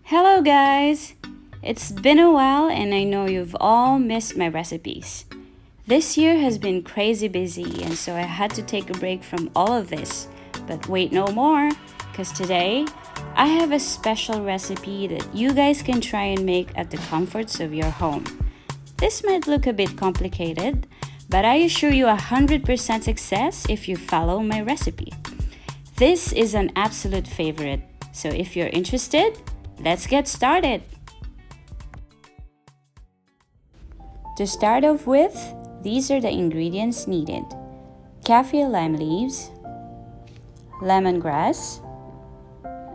Hello guys! It's been a while and I know you've all missed my recipes. This year has been crazy busy and so I had to take a break from all of this. But wait no more, because today I have a special recipe that you guys can try and make at the comforts of your home. This might look a bit complicated, but I assure you 100% success if you follow my recipe. This is an absolute favorite, so if you're interested, let's get started! To start off with, these are the ingredients needed. Kaffir lime leaves, lemongrass,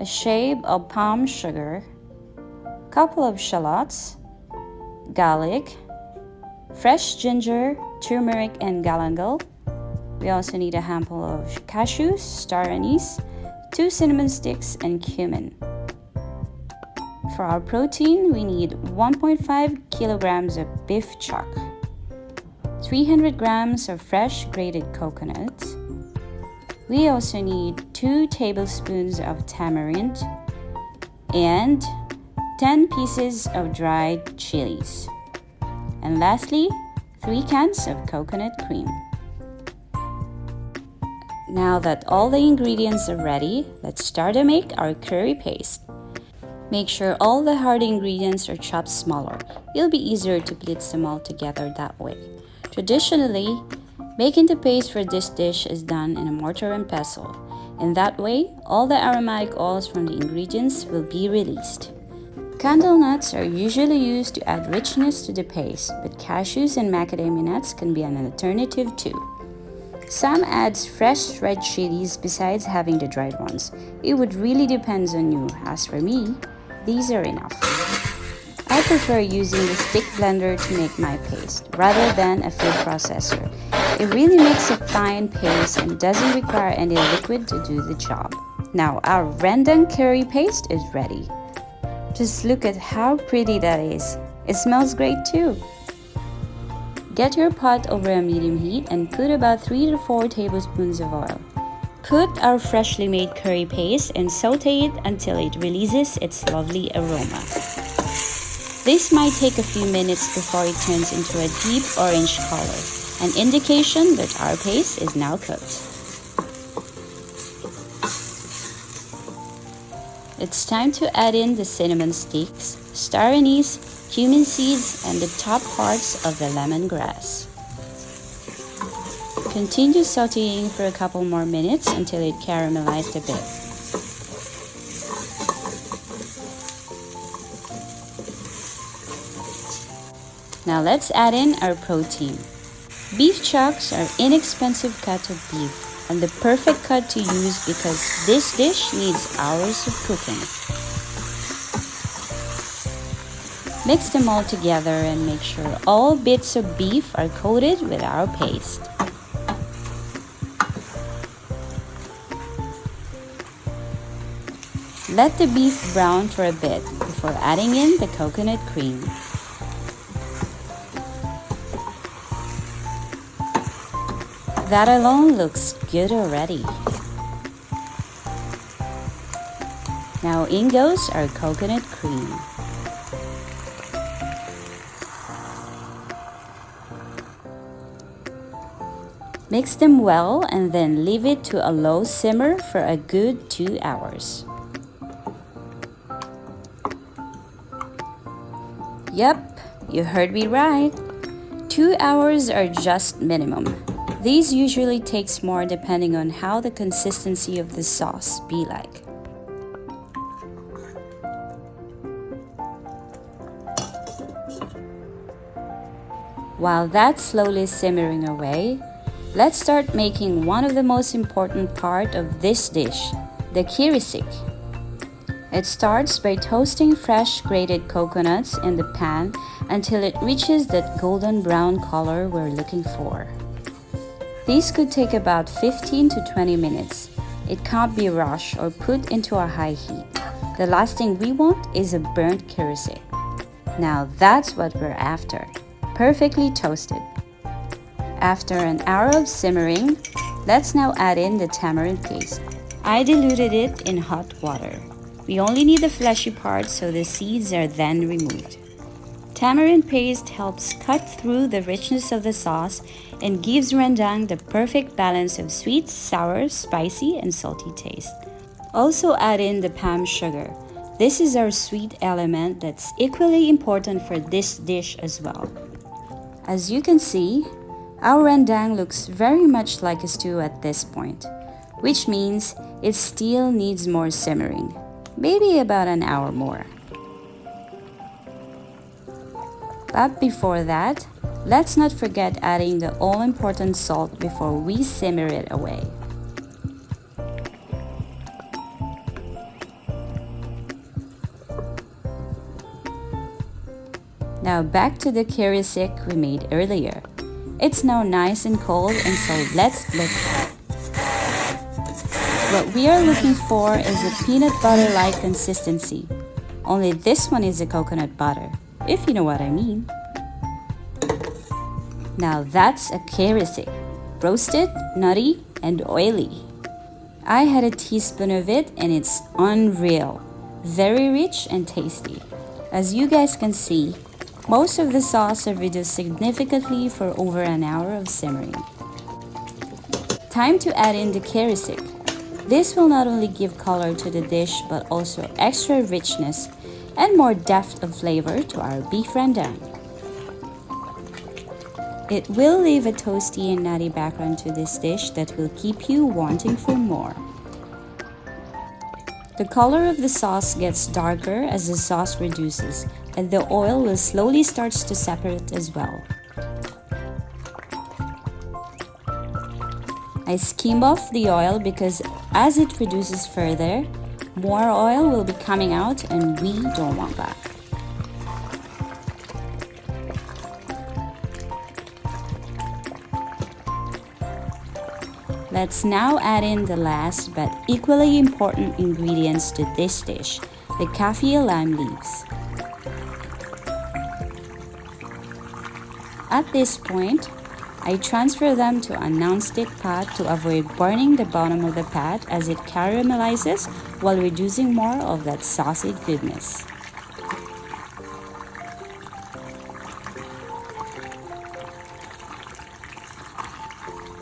a shave of palm sugar, couple of shallots, garlic, fresh ginger, turmeric and galangal. We also need a handful of cashews, star anise, 2 cinnamon sticks and cumin. For our protein, we need 1.5 kilograms of beef chuck, 300 grams of fresh grated coconut. We also need 2 tablespoons of tamarind and 10 pieces of dried chilies. And lastly, 3 cans of coconut cream. Now that all the ingredients are ready, let's start to make our curry paste. Make sure all the hard ingredients are chopped smaller. It'll be easier to blitz them all together that way. Traditionally, making the paste for this dish is done in a mortar and pestle. In that way, all the aromatic oils from the ingredients will be released. Candle nuts are usually used to add richness to the paste, but cashews and macadamia nuts can be an alternative too. Some adds fresh red chilies besides having the dried ones. It would really depend on you. As for me, these are enough. I prefer using the stick blender to make my paste rather than a food processor. It really makes a fine paste and doesn't require any liquid to do the job. Now our rendang curry paste is ready. Just look at how pretty that is. It smells great too. Get your pot over a medium heat and put about 3 to 4 tablespoons of oil. Put our freshly made curry paste and saute it until it releases its lovely aroma. This might take a few minutes before it turns into a deep orange color, an indication that our paste is now cooked. It's time to add in the cinnamon sticks, star anise, cumin seeds, and the top parts of the lemongrass. Continue sauteing for a couple more minutes until it caramelized a bit. Now let's add in our protein. Beef chucks are inexpensive cut of beef and the perfect cut to use because this dish needs hours of cooking. Mix them all together and make sure all bits of beef are coated with our paste. Let the beef brown for a bit before adding in the coconut cream. That alone looks good already. Now in goes our coconut cream. Mix them well and then leave it to a low simmer for a good 2 hours. Yep, you heard me right. 2 hours are just minimum. These usually takes more depending on how the consistency of the sauce be like. While that's slowly simmering away, let's start making one of the most important part of this dish, the kirisik. It starts by toasting fresh grated coconuts in the pan until it reaches that golden brown color we're looking for. These could take about 15 to 20 minutes. It can't be rushed or put into a high heat. The last thing we want is a burnt kirisik. Now that's what we're after, perfectly toasted. After an hour of simmering, let's now add in the tamarind paste. I diluted it in hot water. We only need the fleshy part, so the seeds are then removed. Tamarind paste helps cut through the richness of the sauce and gives rendang the perfect balance of sweet, sour, spicy, and salty taste. Also add in the palm sugar. This is our sweet element that's equally important for this dish as well. As you can see, our rendang looks very much like a stew at this point, which means it still needs more simmering, maybe about an hour more. But before that, let's not forget adding the all-important salt before we simmer it away. Now back to the kirisik we made earlier. It's now nice and cold, and so let's look at it. What we are looking for is a peanut butter-like consistency. Only this one is a coconut butter, if you know what I mean. Now that's a kirisik, roasted, nutty, and oily. I had a teaspoon of it and it's unreal, very rich and tasty. As you guys can see, most of the sauce are reduced significantly for over an hour of simmering. Time to add in the kirisik. This will not only give color to the dish but also extra richness and more depth of flavor to our beef rendang. It will leave a toasty and nutty background to this dish that will keep you wanting for more. The color of the sauce gets darker as the sauce reduces, and the oil will slowly start to separate as well. I skim off the oil because as it reduces further, more oil will be coming out and we don't want that. Let's now add in the last but equally important ingredients to this dish, the kaffir lime leaves. At this point, I transfer them to a non-stick pot to avoid burning the bottom of the pot as it caramelizes while reducing more of that saucy goodness.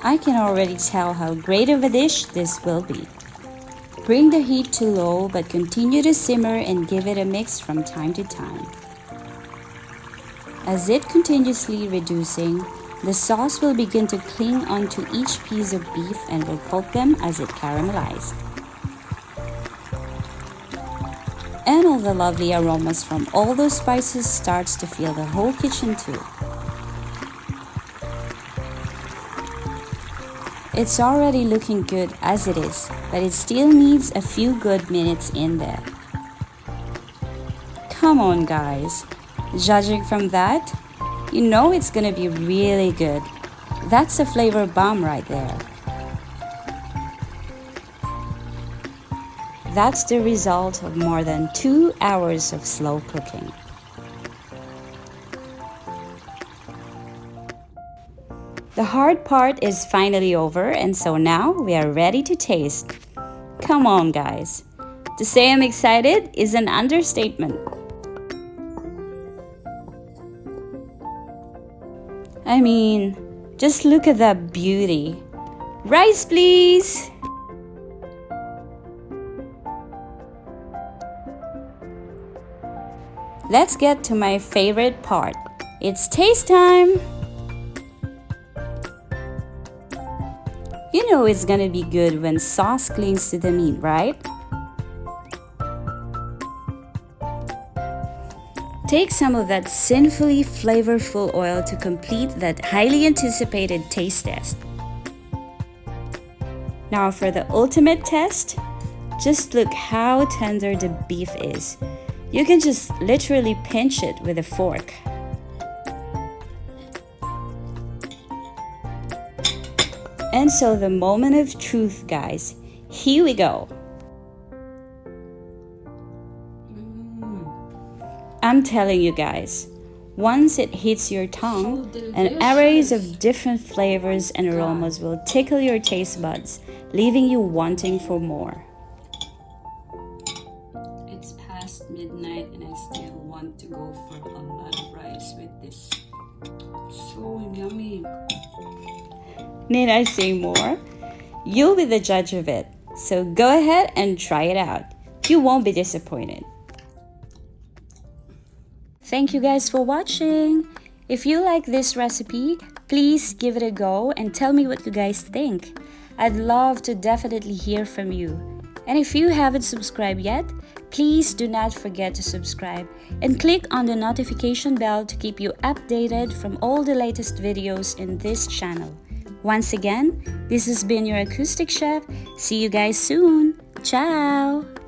I can already tell how great of a dish this will be. Bring the heat to low but continue to simmer and give it a mix from time to time. As it continuously reducing, the sauce will begin to cling onto each piece of beef and will coat them as it caramelizes. And all the lovely aromas from all those spices starts to fill the whole kitchen too. It's already looking good as it is, but it still needs a few good minutes in there. Come on guys, judging from that, you know it's gonna be really good. That's a flavor bomb right there. That's the result of more than 2 hours of slow cooking. The hard part is finally over, and so now we are ready to taste. Come on guys, to say I'm excited is an understatement. I mean, just look at that beauty. Rice please! Let's get to my favorite part. It's taste time! You know it's gonna be good when sauce clings to the meat, right? Take some of that sinfully flavorful oil to complete that highly anticipated taste test. Now for the ultimate test, just look how tender the beef is. You can just literally pinch it with a fork. And so the moment of truth, guys. Here we go. I'm telling you guys, once it hits your tongue, an array of different flavors and aromas will tickle your taste buds, leaving you wanting for more. midnight and I still want to go for a lot of rice with this. So yummy. Need I say more? You'll be the judge of it. So go ahead and try it out. You won't be disappointed. Thank you guys for watching. If you like this recipe, please give it a go and tell me what you guys think. I'd love to definitely hear from you. And if you haven't subscribed yet, please do not forget to subscribe and click on the notification bell to keep you updated from all the latest videos in this channel. Once again, this has been your Acoustic Chef. See you guys soon. Ciao!